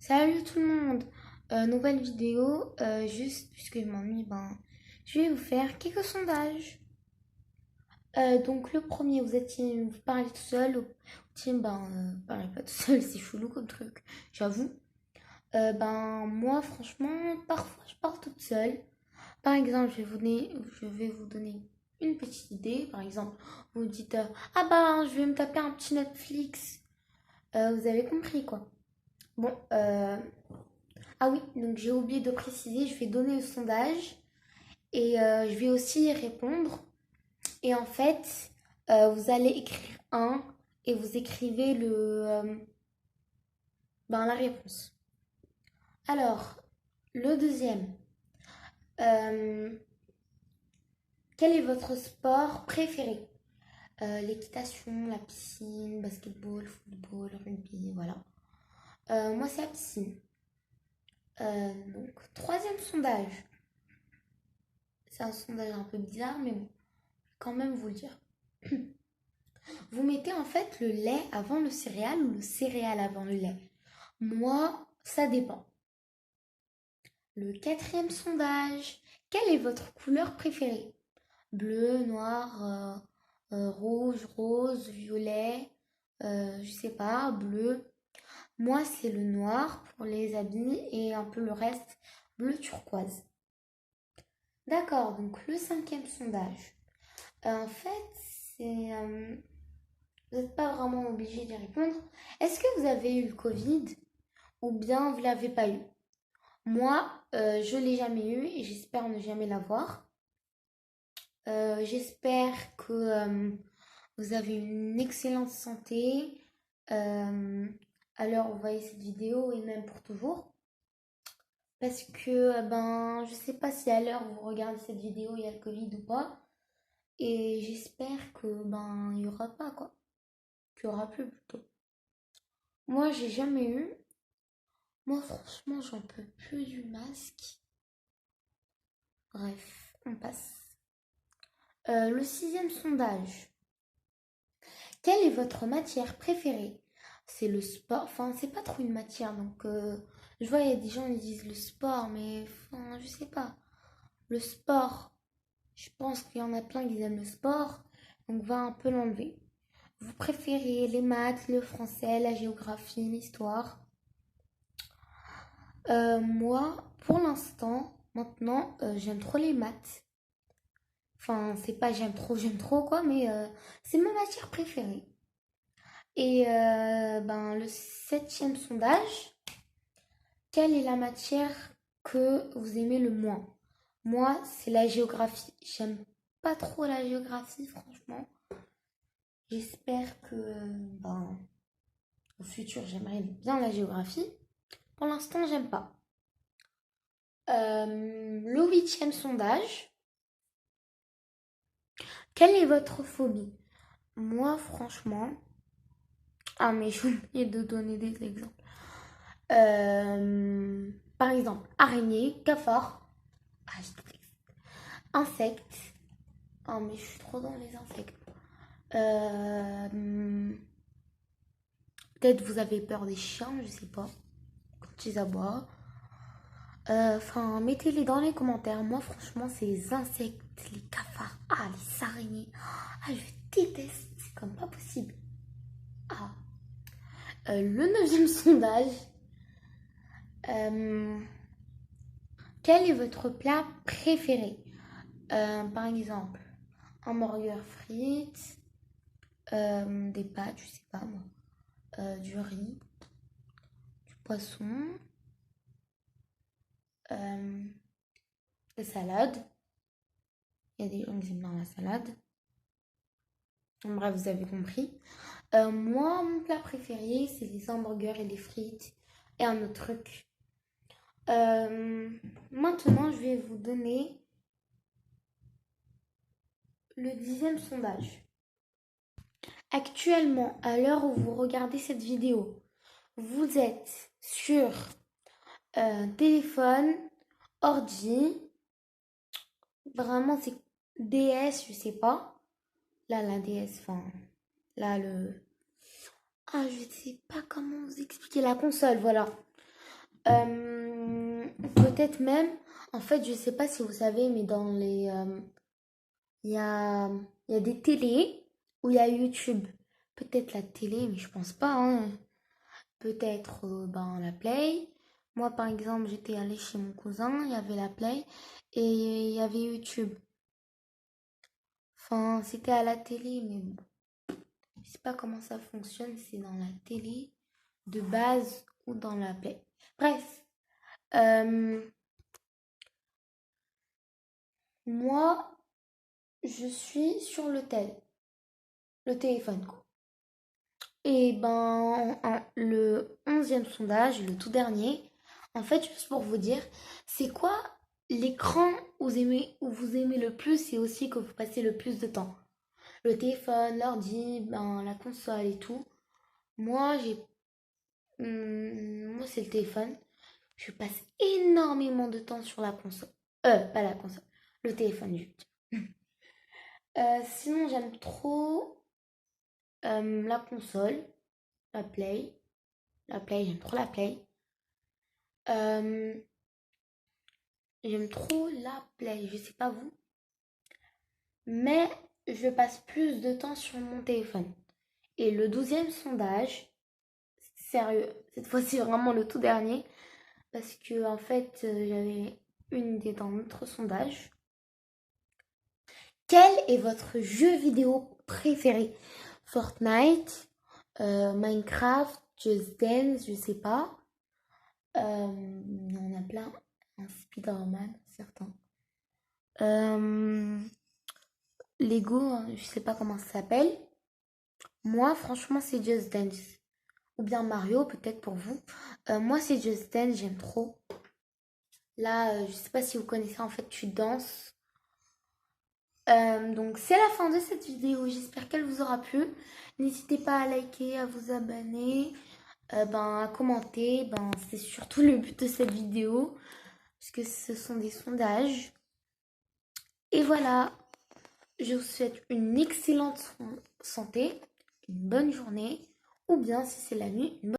Salut tout le monde. Nouvelle vidéo, juste puisque je m'ennuie, je vais vous faire quelques sondages. Donc le premier, vous parlez tout seul, ou team, parlez pas tout seul, c'est chelou comme truc, j'avoue. Moi franchement, parfois je parle toute seule. Par exemple, je vais vous donner une petite idée. Par exemple, vous me dites, je vais me taper un petit Netflix. Vous avez compris quoi. Bon, ah oui, donc j'ai oublié de préciser, je vais donner le sondage et je vais aussi y répondre. Et en fait, vous allez écrire un et vous écrivez la réponse. Alors, le deuxième, euh, quel est votre sport préféré? L'équitation, la piscine, basketball, football, rugby, voilà. Moi, c'est la piscine. Donc, troisième sondage. C'est un sondage un peu bizarre, mais bon, quand même vous le dire. Vous mettez en fait le lait avant le céréal ou le céréal avant le lait? Moi, ça dépend. Le quatrième sondage. Quelle est votre couleur préférée? Bleu, noir, rouge, rose, violet, je sais pas, bleu. Moi, c'est le noir pour les habits et un peu le reste bleu turquoise. D'accord, donc le cinquième sondage. En fait, c'est vous n'êtes pas vraiment obligé d'y répondre. Est-ce que vous avez eu le Covid ou bien vous l'avez pas eu? Moi, je l'ai jamais eu et j'espère ne jamais l'avoir. J'espère que vous avez une excellente santé à l'heure où vous voyez cette vidéo et même pour toujours. Parce que je sais pas si à l'heure où vous regardez cette vidéo il y a le Covid ou pas. Et j'espère que il y aura pas quoi. Qu'il y aura plus plutôt. Moi, j'ai jamais eu. Moi, franchement, j'en peux plus du masque. Bref, on passe. Le sixième sondage. Quelle est votre matière préférée? C'est le sport. Enfin, c'est pas trop une matière, donc je vois, il y a des gens qui disent le sport, mais enfin, je sais pas. Le sport, je pense qu'il y en a plein qui aiment le sport, donc on va un peu l'enlever. Vous préférez les maths, le français, la géographie, l'histoire? Moi, pour l'instant, maintenant, j'aime trop les maths. Enfin, c'est pas j'aime trop quoi, mais c'est ma matière préférée. Et le septième sondage, quelle est la matière que vous aimez le moins? Moi, c'est la géographie. J'aime pas trop la géographie, franchement. J'espère que au futur, j'aimerais bien la géographie. Pour l'instant, j'aime pas. Le huitième sondage, quelle est votre phobie? Moi, franchement, mais j'ai oublié de donner des exemples. Par exemple, araignée, cafard, je déteste. Insectes. Oh, mais je suis trop dans les insectes. Euh, Peut-être vous avez peur des chiens, je sais pas. Quand ils aboient. Enfin, mettez-les dans les commentaires. Moi, franchement, c'est les insectes, les cafards, les araignées. Je déteste. C'est comme pas possible. Ah. Le neuvième sondage. Euh, Quel est votre plat préféré? Par exemple, hamburger frites, des pâtes, je sais pas moi, du riz, du poisson, euh, des salades. Il y a des gens qui aiment bien la salade. Bref, vous avez compris. Moi, mon plat préféré, c'est les hamburgers et les frites et un autre truc. Maintenant, je vais vous donner le dixième sondage. Actuellement, à l'heure où vous regardez cette vidéo, vous êtes sur téléphone, ordi, vraiment c'est DS, je sais pas. Là, la DS, enfin, là, je sais pas comment vous expliquer la console, voilà. Peut-être même, en fait, je sais pas si vous savez, mais dans les, il y a, il y a des télés où il y a YouTube. Peut-être la télé, mais je pense pas, hein. Peut-être ben, la Play. Moi, par exemple, j'étais allée chez mon cousin, il y avait la Play et il y avait YouTube. Enfin, c'était à la télé, mais bon, je sais pas comment ça fonctionne, c'est dans la télé de base ou dans la Play. Bref, euh, moi, je suis sur le téléphone, quoi. Et ben, le 11e sondage, le tout dernier, en fait, juste pour vous dire, c'est quoi l'écran où vous aimez le plus et aussi que vous passez le plus de temps? Le téléphone, l'ordi, ben, la console et tout. Moi, moi, c'est le téléphone. Je passe énormément de temps sur la console. Pas la console, le téléphone, je veux dire. Sinon, j'aime trop la console, la Play. La Play, j'aime trop la Play. Euh, J'aime trop la Play, je sais pas vous. Mais je passe plus de temps sur mon téléphone. Et le 12e sondage, sérieux, cette fois-ci vraiment le tout dernier, parce que en fait, j'avais une idée dans notre sondage. Quel est votre jeu vidéo préféré? Fortnite, Minecraft, Just Dance, je sais pas. Il y en a plein. Un Spider-Man, certains. Euh, Lego, hein, je sais pas comment ça s'appelle. Moi, franchement, c'est Just Dance. Ou bien Mario, peut-être pour vous. Moi, c'est Just Dance, j'aime trop. Là, je sais pas si vous connaissez, en fait, tu danses. Donc, c'est la fin de cette vidéo. J'espère qu'elle vous aura plu. N'hésitez pas à liker, à vous abonner, ben, à commenter. Ben, c'est surtout le but de cette vidéo. Parce que ce sont des sondages. Et voilà. Je vous souhaite une excellente santé, une bonne journée, ou bien si c'est la nuit, une bonne